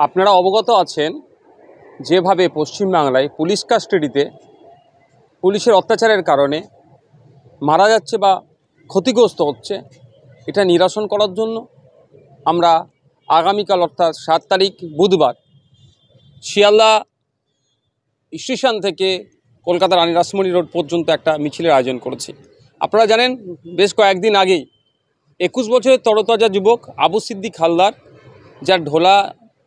আপনারা অবগত আছেন যেভাবে পশ্চিমবাংলায় পুলিশ কাস্টাডিতে পুলিশের অত্যাচারের কারণে মারা যাচ্ছে বা ক্ষতিগ্রস্ত হচ্ছে, এটা নিরসন করার জন্য আমরা আগামীকাল অর্থাৎ 7 তারিখ বুধবার শিয়ালদা স্টেশন থেকে কলকাতা রানী রাসমণি রোড পর্যন্ত একটা মিছিলের আয়োজন করেছি। আপনারা জানেন বেশ কয়েকদিন আগেই 21 বছরের তরতাজা যুবক আবু সিদ্দিক হালদার, যার ঢোলা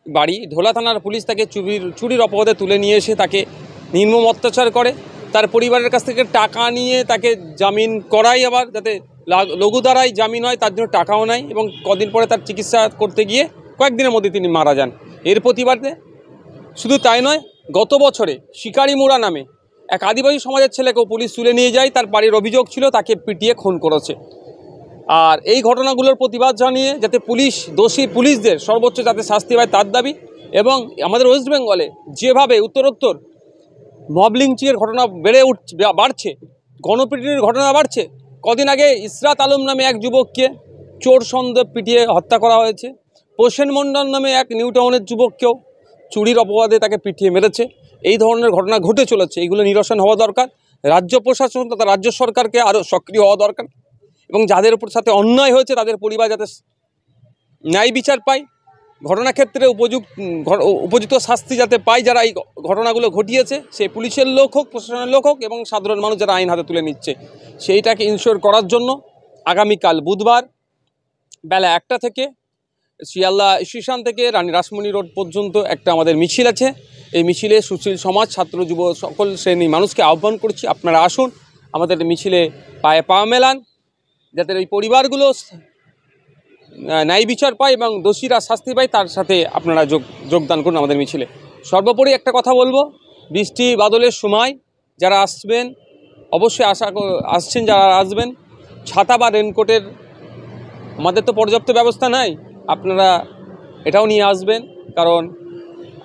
বাড়ি, ঢোলা থানার পুলিশ তাকে চুরির অপরাধে তুলে নিয়ে এসে তাকে নির্মম অত্যাচার করে। তার পরিবারের কাছ থেকে টাকা নিয়ে তাকে জামিন করায়, আবার যাতে লঘু ধারায় জামিন হয় তার জন্য টাকাও নেয়, এবং কদিন পরে তার চিকিৎসা করতে গিয়ে কয়েকদিনের মধ্যে তিনি মারা যান। এর প্রতিবাদে শুধু তাই নয়, গত বছরে শিকারি মোড়া নামে এক আদিবাসী সমাজের ছেলেকেও পুলিশ তুলে নিয়ে যায়। তার বাড়ির অভিযোগ ছিল তাকে পিটিয়ে খুন করেছে। আর এই ঘটনাগুলোর প্রতিবাদ জানিয়ে যাতে দোষী পুলিশদের সর্বোচ্চ যাতে শাস্তি পায় তার দাবি। এবং আমাদের ওয়েস্ট বেঙ্গলে যেভাবে উত্তরোত্তর মব লিঞ্চিংয়ের ঘটনা বাড়ছে, গণপিটুনির ঘটনা বাড়ছে, কদিন আগে ইসরাত আলম নামে এক যুবককে চোর সন্দেহে পিটিয়ে হত্যা করা হয়েছে। প্রসেন মণ্ডল নামে এক নিউ টাউনের যুবককেও চুরির অপবাদে তাকে পিটিয়ে মেরেছে। এই ধরনের ঘটনা ঘটে চলেছে। এইগুলো নিরসন হওয়া দরকার। রাজ্য প্রশাসন তথা রাজ্য সরকারকে আরও সক্রিয় হওয়া দরকার, এবং যাদের উপর সাথে অন্যায় হয়েছে তাদের পরিবার যাতে ন্যায় বিচার পায়, ঘটনাক্ষেত্রে উপযুক্ত শাস্তি যাতে পায় যারা এই ঘটনাগুলো ঘটিয়েছে, সে পুলিশের লোক হোক, প্রশাসনের লোক হোক, এবং সাধারণ মানুষ যারা আইন হাতে তুলে নিচ্ছে, সেইটাকে ইনশিওর করার জন্য আগামীকাল বুধবার বেলা 1টা থেকে শিয়ালদা স্টেশন থেকে রানী রাসমণি রোড পর্যন্ত একটা আমাদের মিছিল আছে। এই মিছিলে সুশীল সমাজ, ছাত্র, যুব সকল শ্রেণীর মানুষকে আহ্বান করছি, আপনারা আসুন, আমাদের মিছিলে পায়ে পা মেলান, যাতে এই পরিবারগুলো ন্যায় বিচার পায় এবং দোষীরা শাস্তি পায়। তার সাথে আপনারা যোগদান করুন আমাদের মিছিলে। সর্বোপরি একটা কথা বলবো, বৃষ্টি বাদলের সময় যারা আসবেন, অবশ্যই আসছেন যারা আসবেন, ছাতা বা রেনকোটের আমাদের তো পর্যাপ্ত ব্যবস্থা নাই, আপনারা এটাও নিয়ে আসবেন, কারণ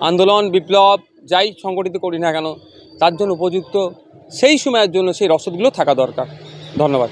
আন্দোলন বিপ্লব যাই সংগঠিত করি না কেন তার জন্য উপযুক্ত সেই সময়ের জন্য সেই রসদগুলো থাকা দরকার। ধন্যবাদ।